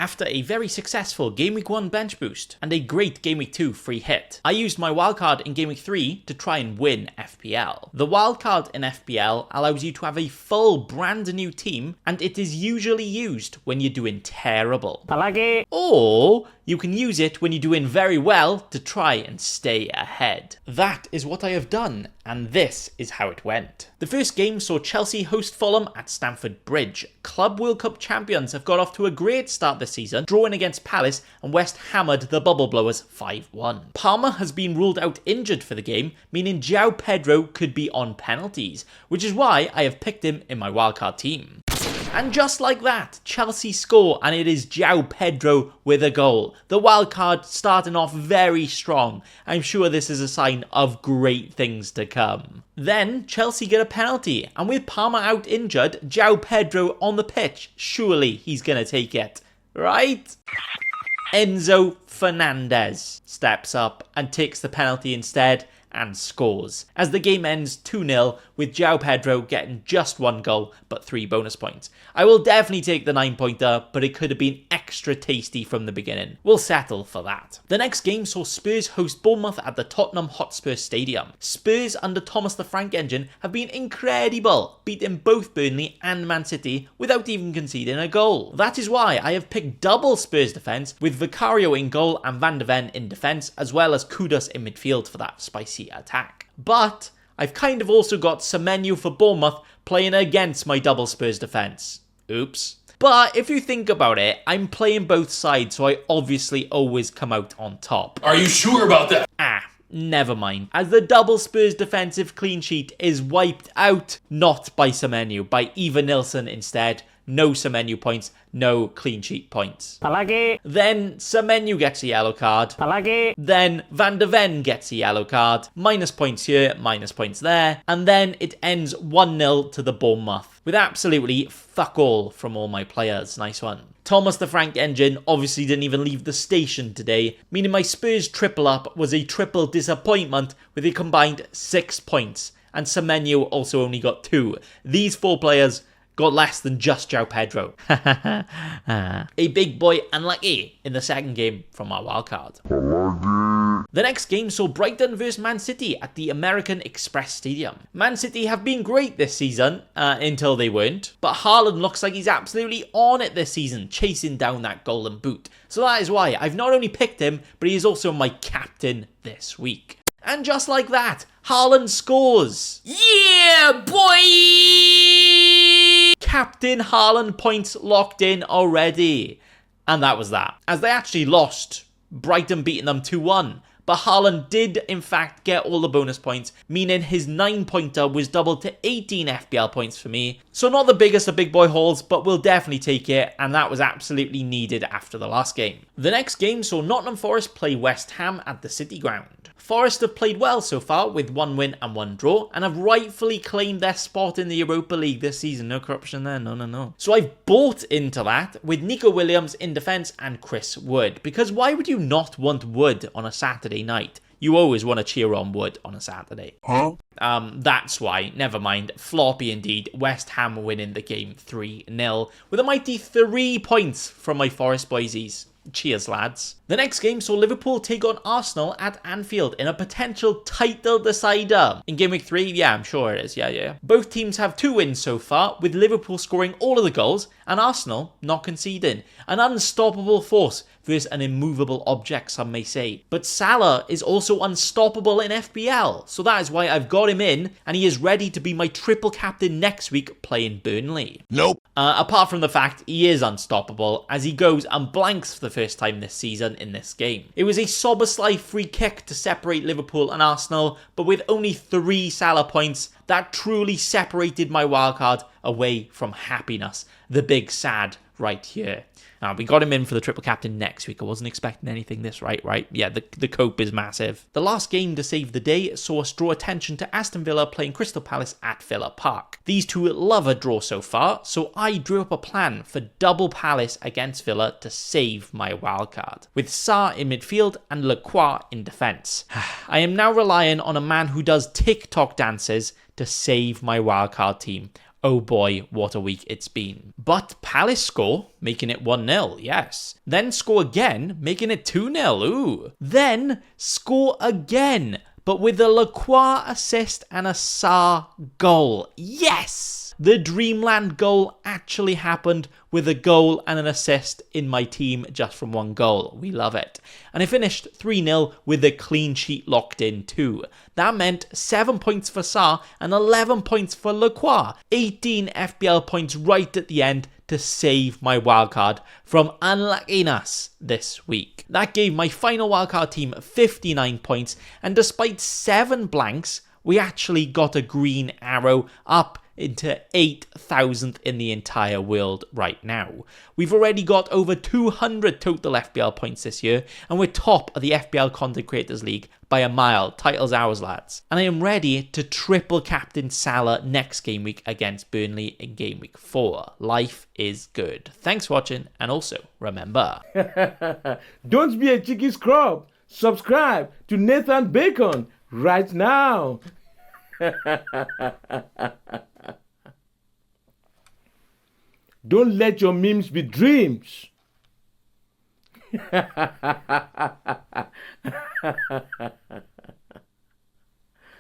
after a very successful Game Week 1 bench boost and a great Game Week 2 free hit. I used my wildcard in Game Week 3 to try and win FPL. The wildcard in FPL allows you to have a full brand new team, and it is usually used when you're doing terrible. Or you can use it when you're doing very well to try and stay ahead. That is what I have done, and this is how it went. The first game saw Chelsea host Fulham at Stamford Bridge. Club World Cup champions have got off to a great start this season, drawing against Palace, and West hammered the Bubble Blowers 5-1. Palmer has been ruled out injured for the game, meaning João Pedro could be on penalties, which is why I have picked him in my wildcard team. And just like that, Chelsea score, and it is João Pedro with a goal. The wildcard starting off very strong. I'm sure this is a sign of great things to come. Then Chelsea get a penalty, and with Palmer out injured, João Pedro on the pitch. Surely he's going to take it, right? Enzo Fernandez steps up and takes the penalty instead and scores, as the game ends 2-0 with João Pedro getting just 1 goal but 3 bonus points. I will definitely take the 9-pointer, but it could have been extra tasty from the beginning. We'll settle for that. The next game saw Spurs host Bournemouth at the Tottenham Hotspur Stadium. Spurs under Thomas the Frank Engine have been incredible, beating both Burnley and Man City without even conceding a goal. That is why I have picked double Spurs defence, with Vicario in goal and Van de Ven in defence, as well as Kudus in midfield for that spicy attack. But I've kind of also got Semenyo for Bournemouth playing against my double Spurs defence. Oops. But if you think about it, I'm playing both sides, so I obviously always come out on top. Are you sure about that? Never mind, as the double Spurs defensive clean sheet is wiped out, not by Semenyo, by Eva Nilsson instead. No Semenyo points, no clean sheet points. Then Semenyo gets a yellow card. Then Van de Ven gets a yellow card. Minus points here, minus points there. And then it ends 1-0 to the Bournemouth, with absolutely fuck all from all my players. Nice one. Thomas the Frank Engine obviously didn't even leave the station today, meaning my Spurs triple up was a triple disappointment with a combined 6 points. And Semenyo also only got 2. These 4 players got less than just João Pedro. A big boy unlucky in the second game from our wildcard. The next game saw Brighton vs Man City at the American Express Stadium. Man City have been great this season, until they weren't, but Haaland looks like he's absolutely on it this season, chasing down that golden boot. So that is why I've not only picked him, but he is also my captain this week. And just like that, Haaland scores. Yeah, boy! Captain Haaland points locked in already. And that was that. As they actually lost, Brighton beating them 2-1. But Haaland did in fact get all the bonus points, meaning his 9-pointer was doubled to 18 FPL points for me. So not the biggest of big boy hauls, but we'll definitely take it, and that was absolutely needed after the last game. The next game saw Nottingham Forest play West Ham at the City Ground. Forest have played well so far with 1 win and 1 draw, and have rightfully claimed their spot in the Europa League this season. No corruption there, no. So I've bought into that with Nico Williams in defence and Chris Wood, because why would you not want Wood on a Saturday night? You always want to cheer on Wood on a Saturday. That's why, never mind. Floppy indeed. West Ham winning the game 3-0 with a mighty 3 points from my Forest boysies. Cheers, lads. The next game saw Liverpool take on Arsenal at Anfield in a potential title decider. In Game Week 3, yeah, I'm sure it is, yeah. Both teams have 2 wins so far, with Liverpool scoring all of the goals and Arsenal not conceding. An unstoppable force versus an immovable object, some may say. But Salah is also unstoppable in FPL, so that is why I've got him in, and he is ready to be my triple captain next week playing Burnley. Nope. Apart from the fact he is unstoppable, as he goes and blanks for the first time this season in this game. It was a Soboslai free kick to separate Liverpool and Arsenal, but with only 3 Salah points, that truly separated my wildcard away from happiness. The big sad right here. Now, we got him in for the triple captain next week. I wasn't expecting anything this right? Yeah, the cope is massive. The last game to save the day saw us draw attention to Aston Villa playing Crystal Palace at Villa Park. These two love a draw so far, so I drew up a plan for double Palace against Villa to save my wildcard, with Sarr in midfield and Lacroix in defence. I am now relying on a man who does TikTok dances to save my wildcard team. Oh boy, what a week it's been. But Palace score, making it 1-0, yes. Then score again, making it 2-0, ooh. Then score again, but with a Lacroix assist and a Sarr goal. Yes! The Dreamland goal actually happened with a goal and an assist in my team just from one goal. We love it. And I finished 3-0 with a clean sheet locked in too. That meant 7 points for Sarr and 11 points for Lacroix. 18 FPL points right at the end to save my wildcard from unluckiness this week. That gave my final wildcard team 59 points, and despite 7 blanks, we actually got a green arrow up into 8,000th in the entire world right now. We've already got over 200 total FPL points this year, and we're top of the FPL Content Creators League by a mile. Title's ours, lads. And I am ready to triple captain Salah next game week against Burnley in game week 4. Life is good. Thanks for watching, and also remember, don't be a cheeky scrub. Subscribe to Nathan Bacon right now. Don't let your memes be dreams.